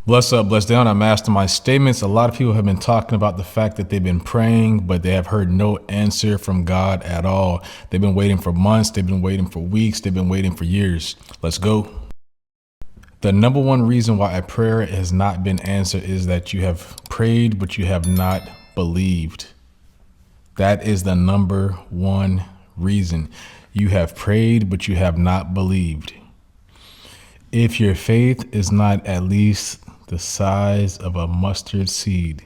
Bless up, bless down on Mastermind statements. A lot of people have been talking about the fact that they've been praying, but they have heard no answer from God at all. They've been waiting for months. They've been waiting for weeks. They've been waiting for years. Let's go. The number one reason why a prayer has not been answered is that you have prayed, but you have not believed. That is the number one reason. You have prayed, but you have not believed. If your faith is not at least the size of a mustard seed.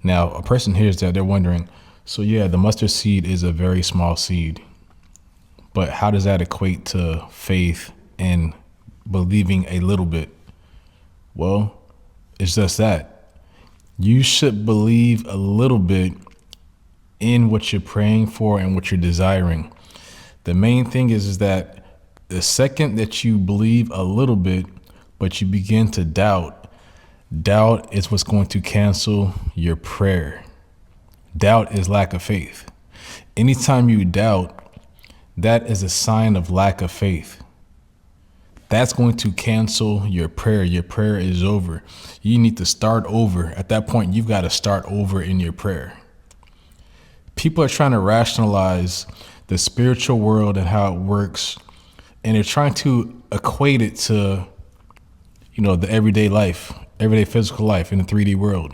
Now, a person hears that, they're wondering, so yeah, the mustard seed is a very small seed, but how does that equate to faith and believing a little bit? Well, it's just that. You should believe a little bit in what you're praying for and what you're desiring. The main thing is that the second that you believe a little bit, but you begin to doubt is what's going to cancel your prayer. Doubt is lack of faith. Anytime you doubt, that is a sign of lack of faith. That's going to cancel your prayer. Your prayer is over. You need to start over. At that point, you've got to start over in your prayer. People are trying to rationalize the spiritual world and how it works, and they're trying to equate it to, the everyday life, everyday physical life in the 3D world.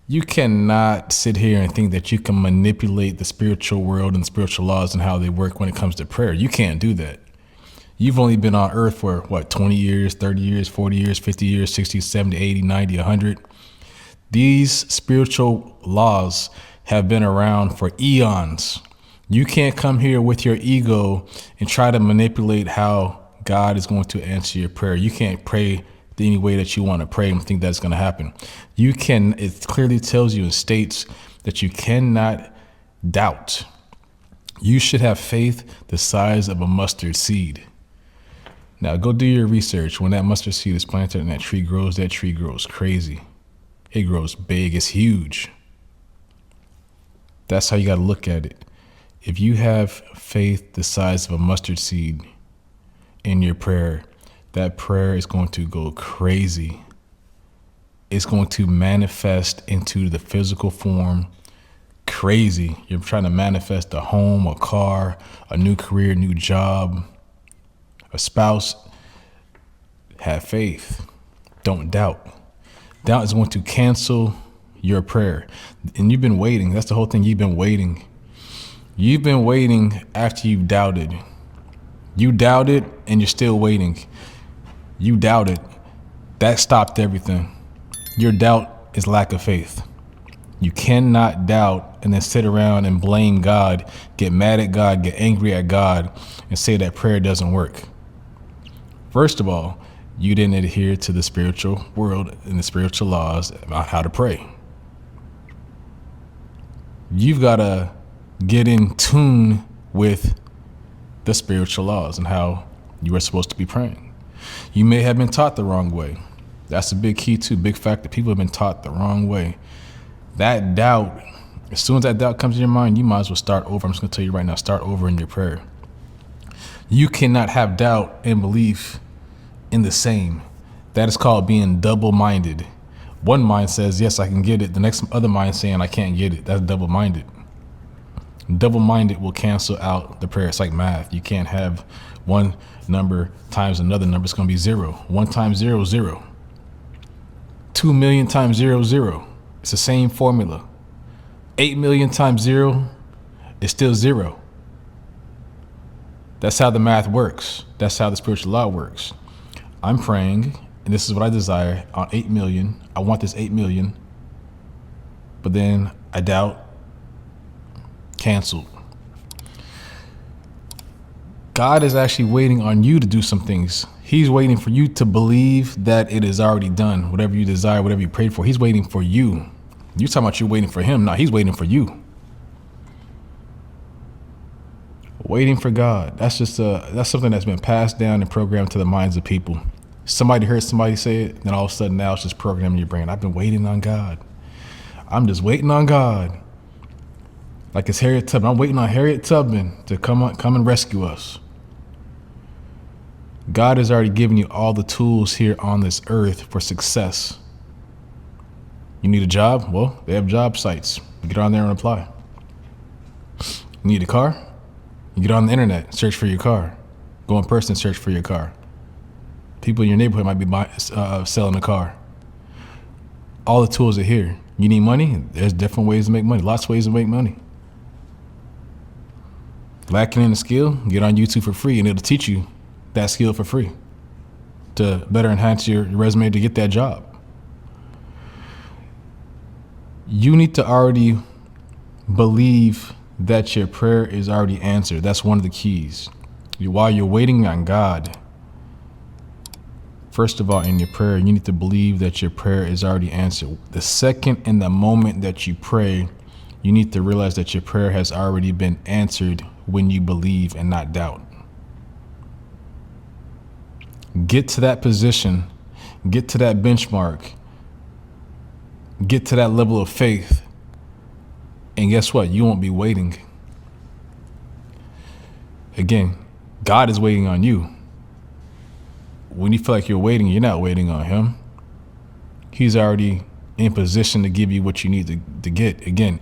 You cannot sit here and think that you can manipulate the spiritual world and spiritual laws and how they work when it comes to prayer. You can't do that. You've only been on earth for 20 years, 30 years, 40 years, 50 years, 60, 70, 80, 90, 100. These spiritual laws have been around for eons. You can't come here with your ego and try to manipulate how God is going to answer your prayer. You can't pray the any way that you want to pray and think that's going to happen. It clearly tells you and states that you cannot doubt. You should have faith the size of a mustard seed. Now go do your research. When that mustard seed is planted and that tree grows crazy. It grows big, it's huge. That's how you got to look at it. If you have faith the size of a mustard seed in your prayer, that prayer is going to go crazy. It's going to manifest into the physical form crazy. You're trying to manifest a home, a car, a new career, new job, a spouse. Have faith. Don't doubt. Doubt is going to cancel your prayer. And you've been waiting. That's the whole thing. You've been waiting. You've been waiting after you've doubted. You doubted and you're still waiting. You doubted. That stopped everything. Your doubt is lack of faith. You cannot doubt and then sit around and blame God, get mad at God, get angry at God, and say that prayer doesn't work. First of all, you didn't adhere to the spiritual world and the spiritual laws about how to pray. You've got to get in tune with the spiritual laws and how you are supposed to be praying. You may have been taught the wrong way. That's a big key too, big fact that people have been taught the wrong way. That doubt, as soon as that doubt comes in your mind, you might as well start over. I'm just gonna tell you right now, start over in your prayer. You cannot have doubt and belief in the same. That is called being double-minded. One mind says, yes, I can get it. The next other mind saying, I can't get it. That's double-minded. Double-minded will cancel out the prayer. It's like math. You can't have one number times another number. It's going to be 0. 1 times 0 is 0. 2 million times 0 is 0. It's the same formula. 8 million times 0 is still 0. That's how the math works. That's how the spiritual law works. I'm praying, and this is what I desire, on 8 million. I want this 8 million. But then I doubt. Canceled. God is actually waiting on you to do some things. He's waiting for you to believe that it is already done. Whatever you desire, whatever you prayed for, he's waiting for you. You're talking about you waiting for him. No, he's waiting for you. Waiting for God. That's something that's been passed down and programmed to the minds of people. Somebody heard somebody say it, then all of a sudden now it's just programmed in your brain. I've been waiting on God. I'm just waiting on God. Like it's Harriet Tubman. I'm waiting on Harriet Tubman to come and rescue us. God has already given you all the tools here on this earth for success. You need a job? Well, they have job sites. You get on there and apply. You need a car? You get on the internet, search for your car. Go in person, search for your car. People in your neighborhood might be selling a car. All the tools are here. You need money? There's different ways to make money. Lots of ways to make money. Lacking in a skill? Get on YouTube for free and it'll teach you that skill for free to better enhance your resume to get that job. You need to already believe that your prayer is already answered. That's one of the keys. While you're waiting on God, first of all, in your prayer, you need to believe that your prayer is already answered. The second and the moment that you pray, you need to realize that your prayer has already been answered when you believe and not doubt. Get to that position, get to that benchmark, get to that level of faith, and guess what? You won't be waiting. Again, God is waiting on you. When you feel like you're waiting, you're not waiting on him. He's already in position to give you what you need to get. Again,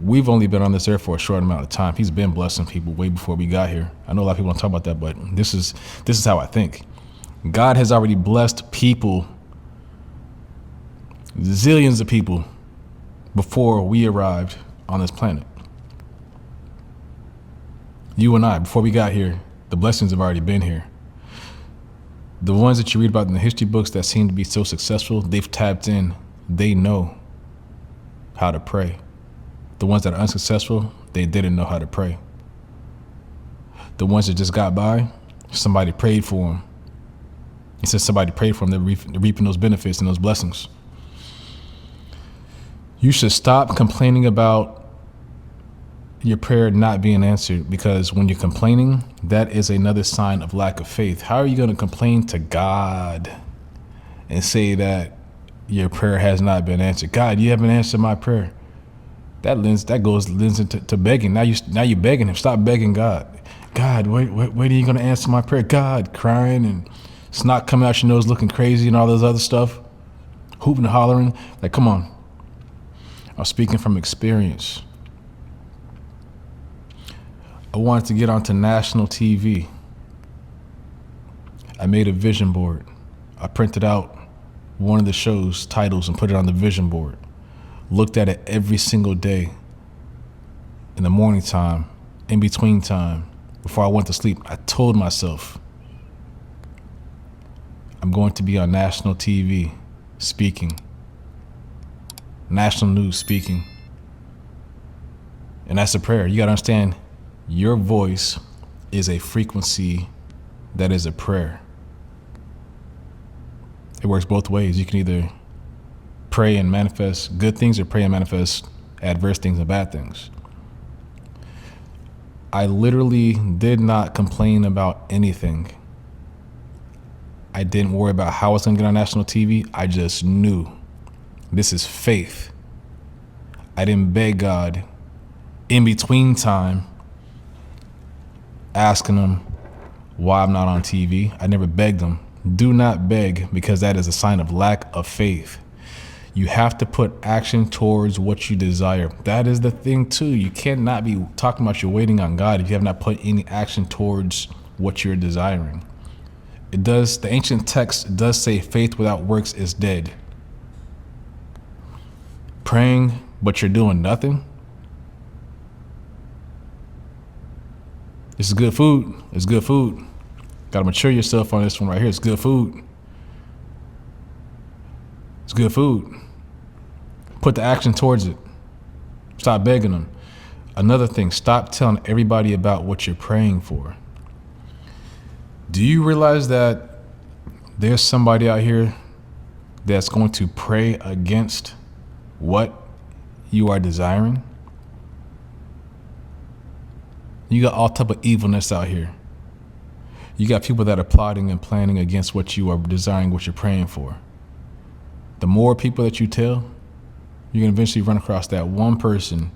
we've only been on this earth for a short amount of time. He's been blessing people way before we got here. I know a lot of people don't talk about that, but this is how I think. God has already blessed people, zillions of people, before we arrived on this planet. You and I, before we got here, the blessings have already been here. The ones that you read about in the history books that seem to be so successful, they've tapped in. They know how to pray. The ones that are unsuccessful, they didn't know how to pray. The ones that just got by, somebody prayed for them. He said somebody prayed for them, they're reaping those benefits and those blessings. You should stop complaining about your prayer not being answered, because when you're complaining, that is another sign of lack of faith. How are you going to complain to God and say that your prayer has not been answered? God, you haven't answered my prayer. That goes into begging. Now you're begging him. Stop begging God. God, when are you going to answer my prayer? God, crying and snot coming out your nose, looking crazy and all this other stuff, hooping and hollering. Like, come on. I'm speaking from experience. I wanted to get onto national TV. I made a vision board. I printed out one of the show's titles and put it on the vision board. Looked at it every single day, in the morning time, in between time, before I went to sleep. I told myself, I'm going to be on national TV speaking, national news speaking. And that's a prayer. You got to understand, your voice is a frequency that is a prayer. It works both ways. You can either pray and manifest good things or pray and manifest adverse things and bad things. I literally did not complain about anything. I didn't worry about how I was going to get on national TV. I just knew this is faith. I didn't beg God in between time, asking him why I'm not on TV. I never begged him. Do not beg, because that is a sign of lack of faith. You have to put action towards what you desire. That is the thing too. You cannot be talking about you're waiting on God if you have not put any action towards what you're desiring. The ancient text does say faith without works is dead. Praying, but you're doing nothing. This is good food. It's good food. Got to mature yourself on this one right here. It's good food. It's good food. Put the action towards it. Stop begging them. Another thing, stop telling everybody about what you're praying for. Do you realize that there's somebody out here that's going to pray against what you are desiring? You got all type of evilness out here. You got people that are plotting and planning against what you are desiring, what you're praying for. The more people that you tell, you're going to eventually run across that one person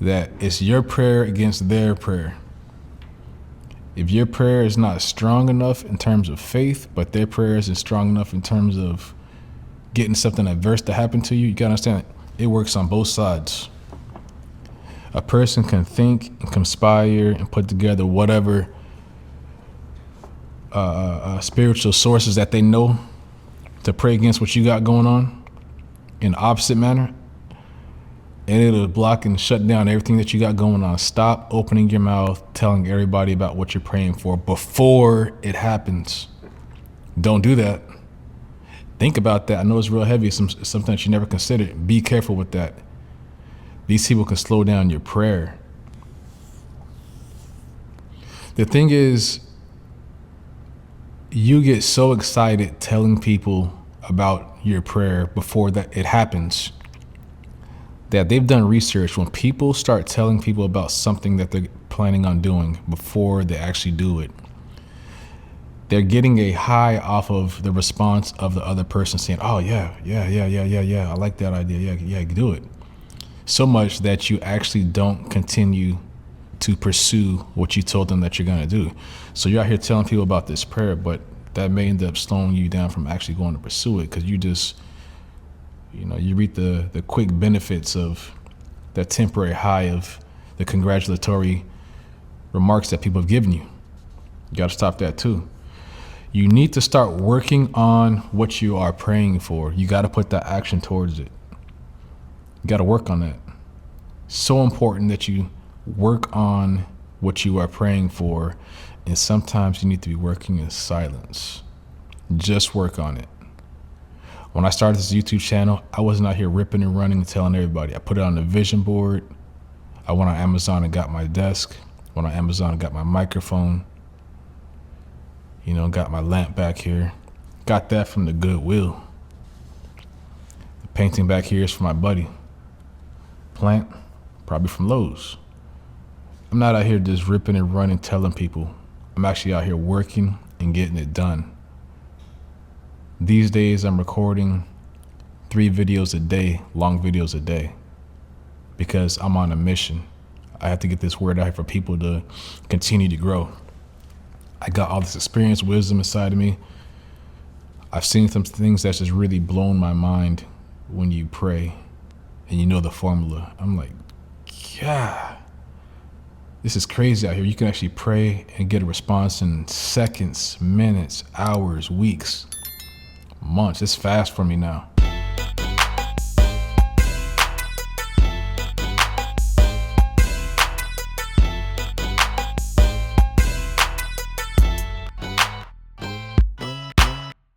that it's your prayer against their prayer. If your prayer is not strong enough in terms of faith, but their prayer isn't strong enough in terms of getting something adverse to happen to you, you gotta understand it works on both sides. A person can think and conspire and put together whatever spiritual sources that they know to pray against what you got going on in the opposite manner, and it'll block and shut down everything that you got going on. Stop opening your mouth, telling everybody about what you're praying for before it happens. Don't do that. Think about that. I know it's real heavy, something that you never considered. Be careful with that. These people can slow down your prayer. The thing is, you get so excited telling people about your prayer before that it happens that they've done research. When people start telling people about something that they're planning on doing before they actually do it, they're getting a high off of the response of the other person saying, oh yeah, I like that idea, yeah, do it. So much that you actually don't continue to pursue what you told them that you're gonna do. So you're out here telling people about this prayer, but that may end up slowing you down from actually going to pursue it, because you just, you reap the quick benefits of that temporary high of the congratulatory remarks that people have given you. You gotta stop that too. You need to start working on what you are praying for. You gotta put that action towards it. You gotta work on that. So important that you work on what you are praying for, and sometimes you need to be working in silence. Just work on it. When I started this YouTube channel, I wasn't out here ripping and running and telling everybody. I put it on the vision board. I went on Amazon and got my desk. Went on Amazon and got my microphone. Got my lamp back here. Got that from the Goodwill. The painting back here is for my buddy. Plant, probably from Lowe's. I'm not out here just ripping and running telling people. I'm actually out here working and getting it done. These days I'm recording 3 videos a day, long videos a day, because I'm on a mission. I have to get this word out here for people to continue to grow. I got all this experience, wisdom inside of me. I've seen some things that's just really blown my mind when you pray and you know the formula. I'm like, yeah, this is crazy out here. You can actually pray and get a response in seconds, minutes, hours, weeks, months. It's fast for me now.